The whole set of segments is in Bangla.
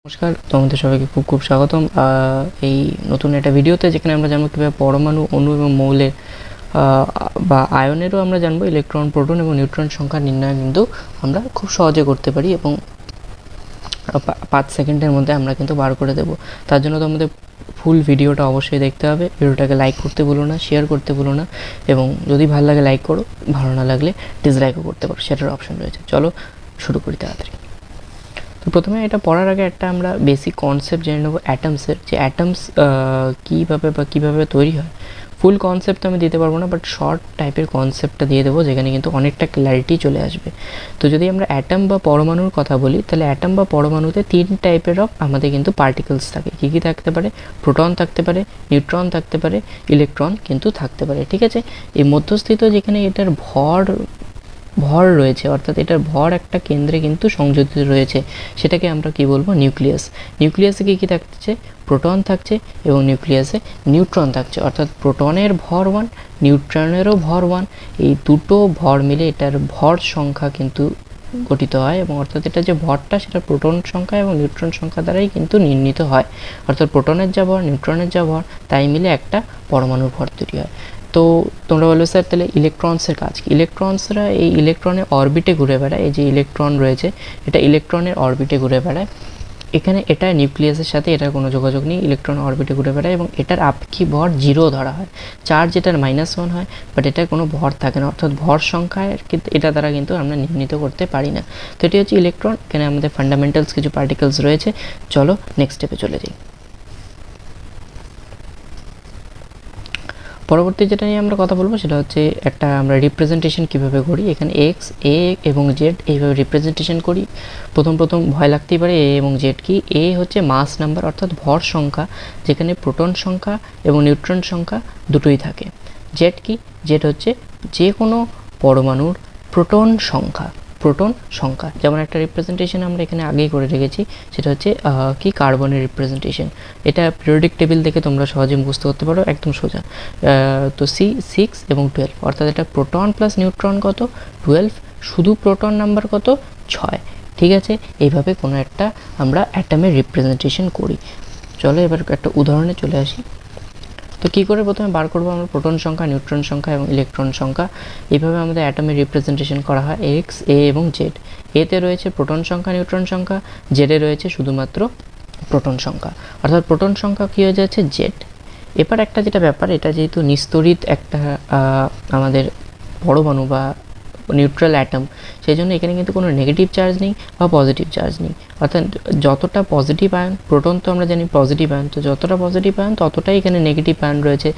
নমস্কার, তোমাদের সবাইকে খুব খুব স্বাগতম এই নতুন একটা ভিডিওতে, যেখানে আমরা জানবো কীভাবে পরমাণু, অণু এবং মৌলের বা আয়নেরও আমরা জানবো ইলেকট্রন, প্রোটন এবং নিউট্রন সংখ্যা নির্ণয় কিন্তু আমরা খুব সহজে করতে পারি এবং 5 সেকেন্ডের মধ্যে আমরা কিন্তু বার করে দেবো। তার জন্য তোমাদের ফুল ভিডিওটা অবশ্যই দেখতে হবে। ভিডিওটাকে লাইক করতে ভুলো না, শেয়ার করতে ভুলো না, এবং যদি ভালো লাগে লাইক করো, ভালো না লাগলে ডিসলাইকও করতে পারো, সেটার অপশন রয়েছে। চলো শুরু করি তাড়াতাড়ি। তো প্রথমে এটা পড়ার আগে একটা আমরা বেসিক কনসেপ্ট জেনে নেবো অ্যাটমসের, যে অ্যাটমস কীভাবে তৈরি হয়। ফুল কনসেপ্ট আমি দিতে পারবো না, বাট শর্ট টাইপের কনসেপ্টটা দিয়ে দেবো, যেখানে কিন্তু অনেকটা ক্ল্যারিটি চলে আসবে। তো যদি আমরা অ্যাটম বা পরমাণুর কথা বলি, তাহলে অ্যাটম বা পরমাণুতে 3 টাইপের আমাদের কিন্তু পার্টিকেলস থাকে। কী কী থাকতে পারে? প্রোটন থাকতে পারে, নিউট্রন থাকতে পারে, ইলেকট্রন কিন্তু থাকতে পারে। ঠিক আছে, এই মধ্যস্থিত যেখানে এটার ভর রয়েছে, অর্থাৎ এটার ভর একটা কেন্দ্রে কিন্তু সংযোজিত রয়েছে, সেটাকে আমরা কি বলবো? নিউক্লিয়াস। নিউক্লিয়াসে কী কী থাকছে? প্রোটন থাকছে এবং নিউক্লিয়াসে নিউট্রন থাকছে, অর্থাৎ প্রোটনের ভর 1, নিউট্রনেরও ভর 1। এই দুটো ভর মিলে এটার ভর সংখ্যা কিন্তু গঠিত হয়, এবং অর্থাৎ এটা যে ভরটা, সেটা প্রোটন সংখ্যা এবং নিউট্রন সংখ্যা দ্বারাই কিন্তু নির্ণীত হয়। অর্থাৎ প্রোটনের যা ভর, নিউট্রনের যা ভর, তাই মিলে একটা পরমাণুর ভর তৈরি হয়। তো তোমরা বলবে স্যার তাহলে ইলেকট্রনসের কাজ কি? ইলেকট্রনসরা এই ইলেকট্রনের অরবিটে ঘুরে বেড়ায়। এই যে ইলেকট্রন রয়েছে, এটা ইলেকট্রনের অরবিটে ঘুরে বেড়ায়। এখানে এটা নিউক্লিয়াসের সাথে এটার কোনো যোগাযোগ নেই, ইলেকট্রন অরবিটে ঘুরে বেড়ায় এবং এটার আপেক্ষিক ভর 0 ধরা হয়। চার্জ এটার -1 হয়, বাট এটার কোনো ভর থাকে না, অর্থাৎ ভর সংখ্যায় কিন্তু এটা দ্বারা কিন্তু আমরা নির্ণীত করতে পারি না। তো এটি হচ্ছে ইলেকট্রন। এখানে আমাদের ফান্ডামেন্টালস কিছু পার্টিকেলস রয়েছে। চলো নেক্সট স্টেপে চলে যাই। পরবর্তী যেটা নিয়ে আমরা কথা বলবো, সেটা হচ্ছে একটা আমরা রিপ্রেজেন্টেশন কিভাবে করি। এখানে এক্স, এ এবং জেড এইভাবে রিপ্রেজেন্টেশন করি। প্রথম ভয় লাগতেই পারে এ এবং জেড কি। এ হচ্ছে মাস নাম্বার, অর্থাৎ ভর সংখ্যা, যেখানে প্রোটন সংখ্যা এবং নিউট্রন সংখ্যা দুটোই থাকে। জেড কি? জেড হচ্ছে যে কোনো পরমাণুর প্রোটন সংখ্যা। যেমন একটা রিপ্রেজেন্টেশন আমরা এখানে আগেই করে রেখেছি, সেটা হচ্ছে কি কার্বনের রিপ্রেজেন্টেশন। এটা পিরিয়ডিক টেবিল দেখে তোমরা সহজে মুখস্থ করতে পারো, একদম সোজা। তো C6 এবং 12, অর্থাৎ এটা প্রোটন প্লাস নিউট্রন কত? 12। শুধু প্রোটন নাম্বার কত? 6। ঠিক আছে, এইভাবে কোনো একটা আমরা অ্যাটমের রিপ্রেজেন্টেশন করি। চলো এবার একটা উদাহরণে চলে আসি। তো কী করে প্রথমে বার করবো আমরা প্রোটন সংখ্যা, নিউট্রন সংখ্যা এবং ইলেকট্রন সংখ্যা। এইভাবে আমাদের অ্যাটমের রিপ্রেজেন্টেশন করা হয় এক্স, এ এবং জেড। এতে রয়েছে প্রোটন সংখ্যা, নিউট্রন সংখ্যা, জেডে রয়েছে শুধুমাত্র প্রোটন সংখ্যা, অর্থাৎ প্রোটন সংখ্যা কী হয়ে যাচ্ছে? জেড। এবার একটা যেটা ব্যাপার, এটা যেহেতু নিস্তড়িত একটা আমাদের পরমাণু বা নিউট্রাল অ্যাটম, সেই জন্য এখানে কিন্তু কোনো নেগেটিভ চার্জ নেই বা পজিটিভ চার্জ নেই। অর্থাৎ যতটা পজিটিভ আয়ন, প্রোটন তো আমরা জানি পজিটিভ আয়ন, তো যতটা পজিটিভ আয়ন ততটাই এখানে নেগেটিভ আয়ন রয়েছে,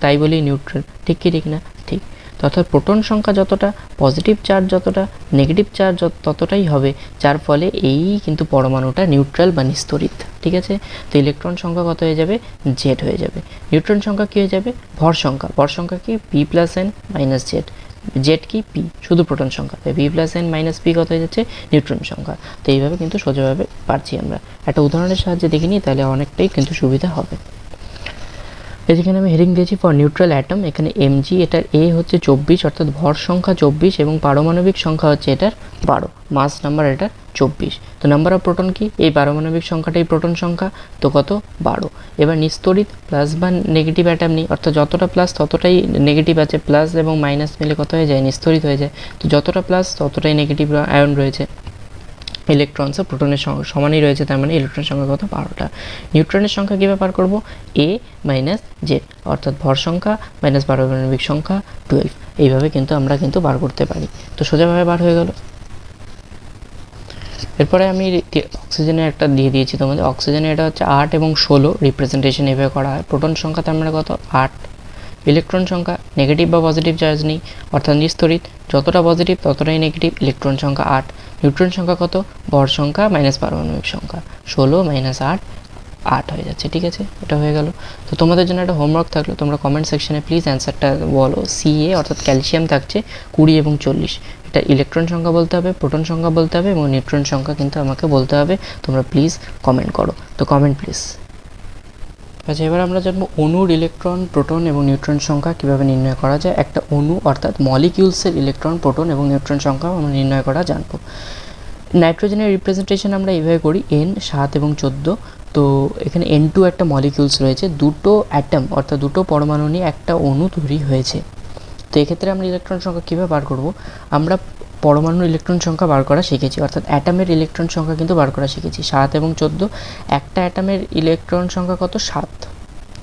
তাই বলি নিউট্রাল। ঠিক কি ঠিক না? ঠিক। অর্থাৎ প্রোটন সংখ্যা যতটা, পজিটিভ চার্জ যতটা, নেগেটিভ চার্জ ততটাই হবে, যার ফলে এই কিন্তু পরমাণুটা নিউট্রাল বা নিস্তড়িত। ঠিক আছে, তো ইলেকট্রন সংখ্যা কত হয়ে যাবে? জেড হয়ে যাবে। নিউট্রন সংখ্যা কী হয়ে যাবে? ভর সংখ্যা কি? P+N - Z. জেড কি? পি, শুধু প্রোটন সংখ্যা। P+N - পি কত হয়ে যাচ্ছে? নিউট্রন সংখ্যা। তো এইভাবে কিন্তু সোজাভাবে পারছি আমরা। একটা উদাহরণের সাহায্যে দেখে নিই, তাহলে অনেকটাই কিন্তু সুবিধা হবে। যেখানে আমি হেডিং দিয়েছি ফর নিউট্রাল অ্যাটম, এখানে mg, এটার এ হচ্ছে 24, অর্থাৎ ভর সংখ্যা 24 এবং পারমাণবিক সংখ্যা হচ্ছে এটার 12, মাস নাম্বার এটার 24। তো নাম্বার অফ প্রোটন কি? এই পারমাণবিক সংখ্যাটাই প্রোটন সংখ্যা, তো কত? 12। এবার নিস্তড়িত প্লাস বা নেগেটিভ অ্যাটম নেই, অর্থাৎ যতটা প্লাস ততটাই নেগেটিভ আছে, প্লাস এবং মাইনাস মিলে কত হয়ে যায়? নিস্তড়িত হয়ে যায়। তো যতটা প্লাস ততটাই নেগেটিভ আয়ন রয়েছে। ইলেকট্রনস প্রোটনের সমানই রয়েছে, তার মানে ইলেকট্রনের সংখ্যা কত? 12টা। নিউট্রনের সংখ্যা কীভাবে বার করবো? এ মাইনাস জেড, অর্থাৎ ভর সংখ্যা মাইনাস পারমাণবিক সংখ্যা 12। এইভাবে কিন্তু আমরা কিন্তু বার করতে পারি। তো সোজাভাবে বার হয়ে গেল। এরপরে আমি অক্সিজেনের একটা দিয়ে দিয়েছি তোমাদের। অক্সিজেনের এটা হচ্ছে 8 এবং 16 রিপ্রেজেন্টেশন এভাবে করা হয়। প্রোটন সংখ্যা তার মানে কত? 8। ইলেকট্রন সংখ্যা নেগেটিভ বা পজিটিভ চার্জ নেই, অর্থাৎ নিস্তড়িত, যতটা পজিটিভ ততটাই নেগেটিভ। ইলেকট্রন সংখ্যা 8। নিউট্রন সংখ্যা কত? ভর সংখ্যা মাইনাস পারমাণবিক সংখ্যা, 16 - 8, 8 হয়ে যাচ্ছে। ঠিক আছে, এটা হয়ে গেল। তো তোমাদের জন্য একটা হোমওয়ার্ক থাকলো, তোমরা কমেন্ট সেকশনে প্লিজ অ্যান্সারটা বলো। Ca অর্থাৎ ক্যালসিয়াম থাকছে 20 এবং 40। এটা ইলেকট্রন সংখ্যা বলতে হবে, প্রোটন সংখ্যা বলতে হবে এবং নিউট্রন সংখ্যা কিন্তু আমাকে বলতে হবে। তোমরা প্লিজ কমেন্ট করো। তো কমেন্ট প্লিজ। আচ্ছা, এবার আমরা জানবো অণুর ইলেকট্রন, প্রোটন এবং নিউট্রন সংখ্যা কীভাবে নির্ণয় করা যায়। একটা অণু অর্থাৎ মলিকিউলসের ইলেকট্রন, প্রোটন এবং নিউট্রন সংখ্যাও আমরা নির্ণয় করা জানবো। নাইট্রোজেনের রিপ্রেজেন্টেশন আমরা এইভাবে করি, n 7 এবং 14। তো এখানে n2 একটা মলিকিউলস রয়েছে, দুটো অ্যাটম অর্থাৎ দুটো পরমাণু নিয়ে একটা অণু তৈরি হয়েছে। তো এক্ষেত্রে আমরা ইলেকট্রন সংখ্যা কীভাবে বার করব, আমরা পরমাণুর ইলেকট্রন সংখ্যা বার করা শিখেছি, অর্থাৎ অ্যাটমের ইলেকট্রন সংখ্যা কিন্তু বার করা শিখেছি। 7 এবং 14, একটা অ্যাটমের ইলেকট্রন সংখ্যা কত, 7,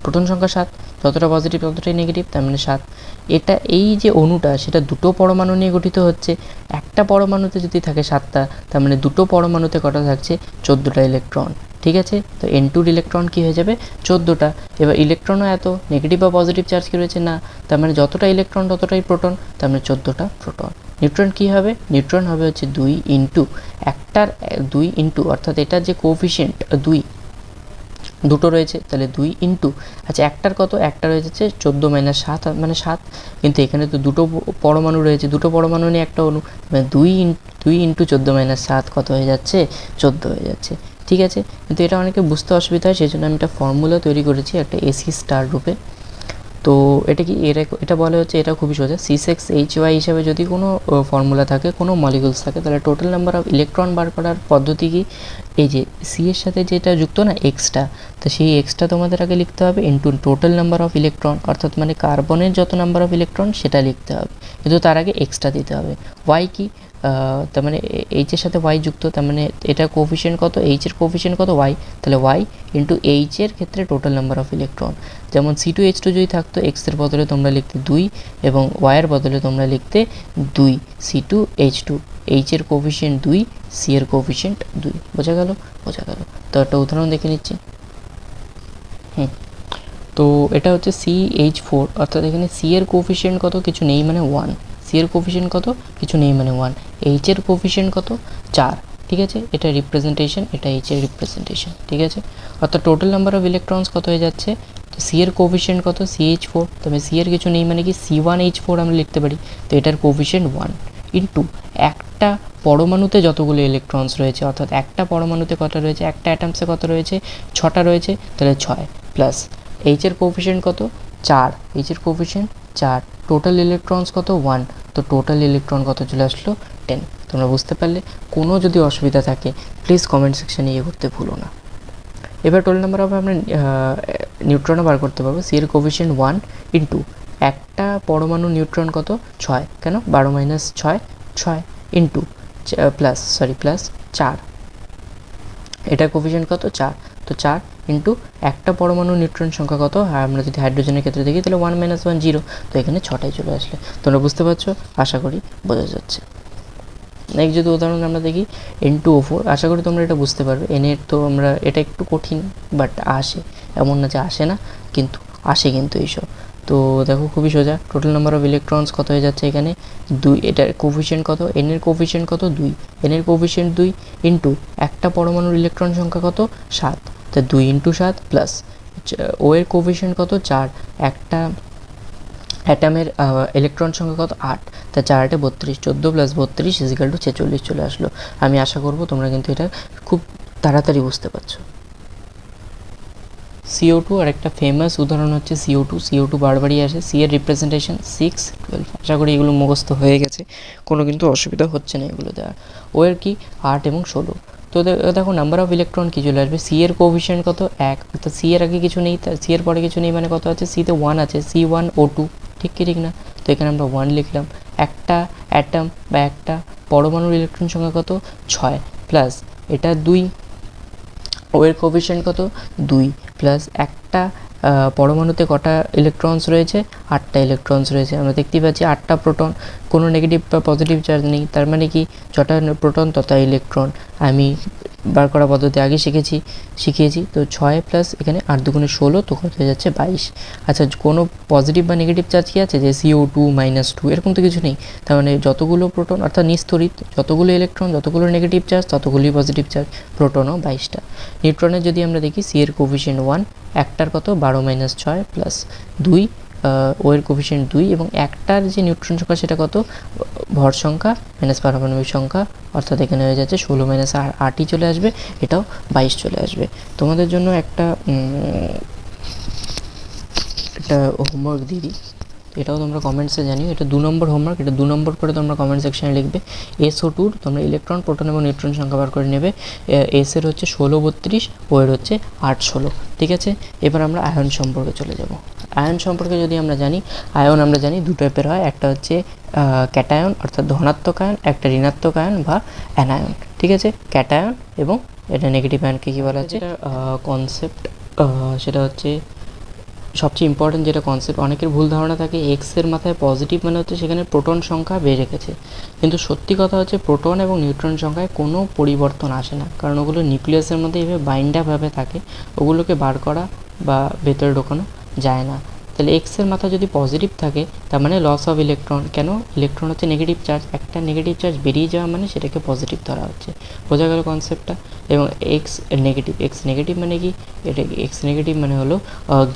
প্রোটন সংখ্যা 7, যতটা পজিটিভ ততটাই নেগেটিভ, তার মানে 7। এটা এই যে অণুটা সেটা দুটো পরমাণু নিয়ে গঠিত হচ্ছে, একটা পরমাণুতে যদি থাকে 7টা, তার মানে দুটো পরমাণুতে কটা থাকছে, 14টা ইলেকট্রন। ঠিক আছে, তো n2 ইলেকট্রন কী হয়ে যাবে, 14টা। এবার ইলেকট্রনও এত, নেগেটিভ বা পজিটিভ চার্জ কী রয়েছে না, তার মানে যতটা ইলেকট্রন ততটাই প্রোটন, তার মানে 14টা প্রোটন। নিউট্রন কী হবে, নিউট্রন হবে হচ্ছে 2 ইন্টু একটার 2 ইন্টু, অর্থাৎ এটার যে কোফিশিয়েন্ট 2, দুটো রয়েছে তাহলে 2 ইন্টু, আচ্ছা একটার কত, একটা রয়েছে 14 মাইনাস 7 মানে 7, কিন্তু এখানে তো দুটো পরমাণু রয়েছে, দুটো পরমাণু নিয়ে একটা অণু, মানে 2 ইন্টু 14 মাইনাস 7 কত হয়ে যাচ্ছে, 14 হয়ে যাচ্ছে। ঠিক আছে, কিন্তু এটা অনেকে বুঝতে অসুবিধা হয়, সেই জন্য আমি একটা ফর্মুলা তৈরি করেছি একটা এসি স্টার রূপে। তো এটা কি, এটা বলে হচ্ছে, এটা খুবই সোজা, C6H5 হিসাবে যদি কোনো ফর্মুলা থাকে, কোনো মলিকুলস থাকে, তাহলে টোটাল নাম্বার অফ ইলেকট্রন বার করার পদ্ধতি কি, এই যে সি এর সাথে যেটা যুক্ত না এক্সটা, তো সেই এক্সটা তোমাদের আগে লিখতে হবে into total number of electron, অর্থাৎ মানে কার্বনের যত নাম্বার অফ ইলেকট্রন সেটা লিখতে হবে, কিন্তু তার আগে এক্সটা দিতে হবে। ওয়াই কি, তার মানে এইচের সাথে ওয়াই যুক্ত, তার মানে এটা কোফিশিয়েন্ট কত, এইচের কোফিশিয়েন্ট কত, ওয়াই, তাহলে ওয়াই ইন্টু এইচের ক্ষেত্রে টোটাল নাম্বার অফ ইলেকট্রন। যেমন C2H2 যদি থাকতো, এক্সের বদলে তোমরা লিখতে 2 এবং ওয়াইয়ের বদলে তোমরা লিখতে 2 C2H2, এইচের কোফিশিয়েন্ট 2, সি এর কোফিশিয়েন্ট 2। বোঝা গেল, বোঝা গেল। তো একটা উদাহরণ দেখে নিচ্ছি। তো এটা হচ্ছে CH4, অর্থাৎ এখানে সি এর কোফিশিয়েন্ট কত, কিছু নেই মানে 1, সি এর কোফিশিয়েন্ট কত, কিছু নেই মানে 1, এইচ এর কোফিশিয়েন্ট কত, 4। ঠিক আছে, এটা রিপ্রেজেন্টেশন, এটা এইচ এর রিপ্রেজেন্টেশন। ঠিক আছে, অর্থাৎ টোটাল নাম্বার অফ ইলেকট্রনস কত হয়ে যাচ্ছে, তো সি এর কোফিশিয়েন্ট কত, CH4, তবে সি এর কিছু নেই মানে কি C1H4 আমরা লিখতে পারি, তো এটার কোফিশিয়েন্ট 1 ইন্টু একটা পরমাণুতে যতগুলো ইলেকট্রনস রয়েছে, অর্থাৎ একটা পরমাণুতে কত রয়েছে, একটা অ্যাটমসে কত রয়েছে, 6টা রয়েছে, তাহলে 6 প্লাস এইচের কোফিশিয়েন্ট কত, 4, এইচের কোফিশিয়েন্ট 4, টোটাল ইলেকট্রনস কত, 1, তো টোটাল ইলেকট্রন কত চলে আসলো, 10। তোমরা বুঝতে পারলে, কোনো যদি অসুবিধা থাকে প্লিজ কমেন্ট সেকশানে ইয়ে করতে ভুলো না। এবার টোটাল নাম্বার অফ আমরা নিউট্রনও বার করতে পারবো, সি এর কোফিশিয়েন্ট 1 ইন্টু একটা পরমাণু নিউট্রন কত, 6, কেন 12 মাইনাস 6, 6 ইন্টু প্লাস 4, এটার কোফিশিয়েন্ট কত, 4, তো 4 ইন্টু একটা পরমাণু নিউট্রন সংখ্যা কত, আমরা যদি হাইড্রোজেনের ক্ষেত্রে দেখি তাহলে 1 - 1 0, তো এখানে 6টাই চলে আসলে। তোমরা বুঝতে পারছো, আশা করি বোঝা যাচ্ছে। নেক্সট যদি উদাহরণ আমরা দেখি N2O4, আশা করি তোমরা এটা বুঝতে পারবে। এনের তো আমরা, এটা একটু কঠিন বাট আসে, এমন না যে আসে না, কিন্তু আসে কিন্তু এইসব। তো দেখো খুবই সোজা, টোটাল নাম্বার অফ ইলেকট্রনস কত হয়ে যাচ্ছে এখানে 2, এটার কোফিশিয়েন্ট কত, এন এর কোফিশিয়েন্ট কত 2, এন এর কোফিশিয়েন্ট 2 ইন্টু একটা পরমাণুর ইলেকট্রন সংখ্যা কত 7, তো 2 ইন্টু 7 প্লাস ও এর কোফিশিয়েন্ট কত 4, একটা অ্যাটামের ইলেকট্রন সংখ্যা কত 8, তা 4 8 32, 14 প্লাস 32 ইজিক্যাল টু 46 চলে আসলো। আমি আশা করব তোমরা কিন্তু এটা খুব তাড়াতাড়ি বুঝতে পারছো। CO2 আর একটা ফেমাস উদাহরণ হচ্ছে CO2 বারবারই আসে, সি এর রিপ্রেজেন্টেশন 6 12, আশা করি এগুলো মুখস্থ হয়ে গেছে, কোনো কিন্তু অসুবিধা হচ্ছে না এগুলো দেওয়া। ও এর কি 8 এবং 16, তো দেখো নাম্বার অফ ইলেকট্রন কি চলে আসবে, সি এর কোফিশিয়েন্ট কত 1, তো সি এর আগে কিছু নেই, সি এর পরে কিছু নেই মানে কত আছে, সিতে 1 আছে, C1O2, ঠিক কি ঠিক না, তো এখানে আমরা 1 লিখলাম। একটা অ্যাটম বা একটা পরমাণুর ইলেকট্রন সংখ্যা কত 6 প্লাস এটা 2, ও এর কোফিশিয়েন্ট কত 2 প্লাস একটা পরমাণুতে কটা ইলেকট্রনস রয়েছে, 8টা ইলেকট্রনস রয়েছে। আমরা দেখতেই পাচ্ছি 8টা প্রোটন, কোনো নেগেটিভ বা পজিটিভ চার্জ নেই, তার মানে কি যটা প্রোটন তত ইলেকট্রন। আমি বার করা পদ্ধতি আগে শিখিয়েছি। তো 6 প্লাস এখানে 8 দুগুণে 16, তো কত হয়ে যাচ্ছে 22। আচ্ছা, কোনো পজিটিভ বা নেগেটিভ চার্জ কি আছে, যে CO2 -2 এরকম তো কিছু নেই, তার মানে যতগুলো প্রোটন অর্থাৎ নিস্তরিত যতগুলো ইলেকট্রন, যতগুলো নেগেটিভ চার্জ ততগুলোই পজিটিভ চার্জ, প্রোটনও 22টা। নিউট্রনের যদি আমরা দেখি, সি এর কোফিশিয়েন্ট 1, একটার কত 12 - 6 প্লাস 2, ও এর কোফিশিয়েন্ট 2 এবং একটার যে নিউট্রন সংখ্যা সেটা কত, ভর সংখ্যা মাইনাস পারমাণবিক সংখ্যা, অর্থাৎ এখানে হয়ে যাচ্ছে 16 - 8ই চলে আসবে, এটাও 22 চলে আসবে। তোমাদের জন্য একটা হোমওয়ার্ক দিয়ে দিই, তো এটাও তোমরা কমেন্টসে জানিও। এটা 2 নম্বর হোমওয়ার্ক, এটা 2 নম্বর করে তোমরা কমেন্ট সেকশনে লিখবে। SO2 তোমরা ইলেকট্রন, প্রোটন এবং নিউট্রন সংখ্যা বার করে নেবে। এস এর হচ্ছে 1632, ও এর হচ্ছে 816। ঠিক আছে, এবার আমরা আয়ন সম্পর্কে চলে যাব। আয়ন সম্পর্কে যদি আমরা জানি, আয়ন আমরা জানি 2 টাইপের হয়, একটা হচ্ছে ক্যাটায়ন অর্থাৎ ধনাত্মক আয়ন, একটা ঋণাত্মক আয়ন বা অ্যানায়ন। ঠিক আছে, ক্যাটায়ন এবং এটা নেগেটিভ আয়নকে কী বলা হচ্ছে, কনসেপ্ট সেটা হচ্ছে সবচেয়ে ইম্পর্টেন্ট যেটা কনসেপ্ট। অনেকের ভুল ধারণা থাকে এক্সের মাথায় পজিটিভ মানে হচ্ছে সেখানে প্রোটন সংখ্যা বেড়ে গেছে, কিন্তু সত্যি কথা হচ্ছে প্রোটন এবং নিউট্রন সংখ্যায় কোনো পরিবর্তন আসে না, কারণ ওগুলো নিউক্লিয়াসের মধ্যে এইভাবে বাইন্ডাভাবে থাকে, ওগুলোকে বার করা বা ভেতরে ঢোকানো যায় না। তাহলে এক্সের মাথা যদি পজিটিভ থাকে তার মানে লস অফ ইলেকট্রন। কেন? ইলেকট্রন হচ্ছে নেগেটিভ চার্জ, একটা নেগেটিভ চার্জ বেরিয়ে যাওয়া মানে সেটাকে পজিটিভ ধরা হচ্ছে। বোঝা গেল কনসেপ্টটা? এবং এক্স নেগেটিভ মানে কি? এটা এক্স নেগেটিভ মানে হলো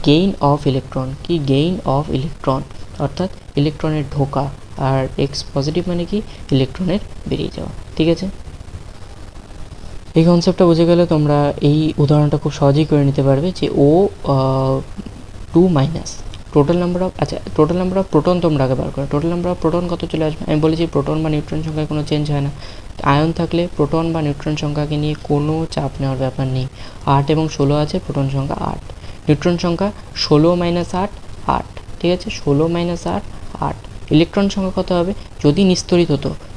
গেইন অফ ইলেকট্রন। কি গেইন অফ ইলেকট্রন অর্থাৎ ইলেকট্রনের ঢোকা, আর এক্স পজিটিভ মানে কি? ইলেকট্রনের বেরিয়ে যাওয়া। ঠিক আছে, এই কনসেপ্টটা বুঝে গেলে তোমরা এই উদাহরণটা খুব সহজেই করে নিতে পারবে যে ও 2 minus total number of proton তোমরা আগে বার করো। টোটাল নাম্বার অফ প্রোটন কত চলে আসবে? আমি বলেছি প্রোটন বা নিউট্রন সংখ্যায় কোনো চেঞ্জ হয় না। আয়ন থাকলে প্রোটন বা নিউট্রন সংখ্যাকে নিয়ে কোনো চাপ নেওয়ার ব্যাপার নেই। 8 এবং 16 আছে, প্রোটন সংখ্যা 8, নিউট্রন সংখ্যা 16 মাইনাস 8 8। ঠিক আছে, 16 মাইনাস 8 8। ইলেকট্রন সংখ্যা কত হবে?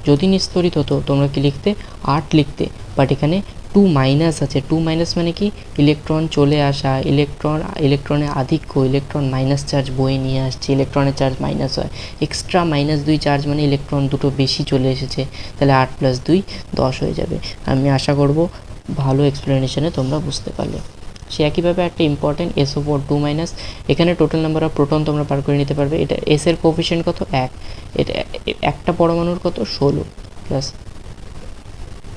যদি নিস্তরিত হতো তোমরা কি লিখতে? 8 লিখতে, বাট এখানে 2 মাইনাস আছে। 2 মাইনাস মানে কি? ইলেকট্রন চলে আসা, ইলেকট্রনের আধিক্য, ইলেকট্রন মাইনাস চার্জ বয়ে নিয়ে আসছে, ইলেকট্রনের চার্জ মাইনাস হয়, এক্সট্রা -2 চার্জ মানে ইলেকট্রন দুটো বেশি চলে এসেছে, তাহলে 8 + 2 10 হয়ে যাবে। আমি আশা করব ভালো এক্সপ্লেনেশনে তোমরা বুঝতে পারলে। সে একইভাবে একটা ইম্পর্টেন্ট SO4 2 মাইনাস, এখানে টোটাল নাম্বার অফ প্রোটন তোমরা বার করে নিতে পারবে। এটা এস এর কোএফিসিয়েন্ট কত? 1, এটা একটা পরমাণুর কত? 16 প্লাস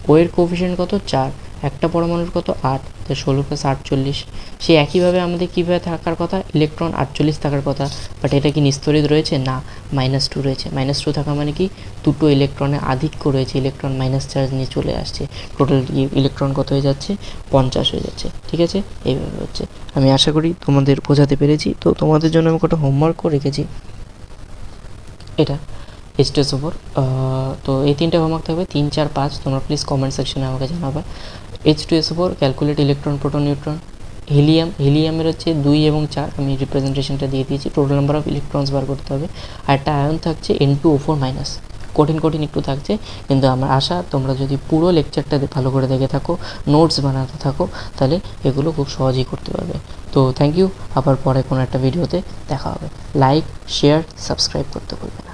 ও এর কোএফিসিয়েন্ট কত? 4, একটা পরমাণুর কত? 8, তাই 16 + 8 40। সে একইভাবে আমাদের কীভাবে থাকার কথা? ইলেকট্রন 48 থাকার কথা, বাট এটা কি নিস্তরিত রয়েছে? না, -2 রয়েছে। -2 থাকা মানে কি? দুটো ইলেকট্রনের আধিক্য রয়েছে, ইলেকট্রন মাইনাস চার্জ নিয়ে চলে আসছে, টোটাল ইলেকট্রন কত হয়ে যাচ্ছে? 50 হয়ে যাচ্ছে। ঠিক আছে, এইভাবে হচ্ছে। আমি আশা করি তোমাদের বোঝাতে পেরেছি। তো তোমাদের জন্য আমি কটা হোমওয়ার্কও রেখেছি, এটা H2SO4। তো এই 3টে হোমওয়ার্ক থাকবে, 3, 4, 5। তোমরা প্লিজ কমেন্ট সেকশনে আমাকে জানাবে। H2SO4 calculate electron, proton, neutron. হিলিয়ামের হচ্ছে 2 এবং 4, আমি রিপ্রেজেন্টেশনটা দিয়ে দিয়েছি। টোটাল নাম্বার অফ ইলেকট্রনস বার করতে হবে। আর একটা আয়ন থাকছে N2O4-। কঠিন একটু থাকছে, কিন্তু আমার আশা তোমরা যদি পুরো লেকচারটা ভালো করে দেখে থাকো, নোটস বানাতে থাকো, তাহলে এগুলো খুব সহজেই করতে পারবে। তো থ্যাংক ইউ, আবার পরে কোনো একটা ভিডিওতে দেখা হবে। লাইক, শেয়ার, সাবস্ক্রাইব করতে ভুলবে না।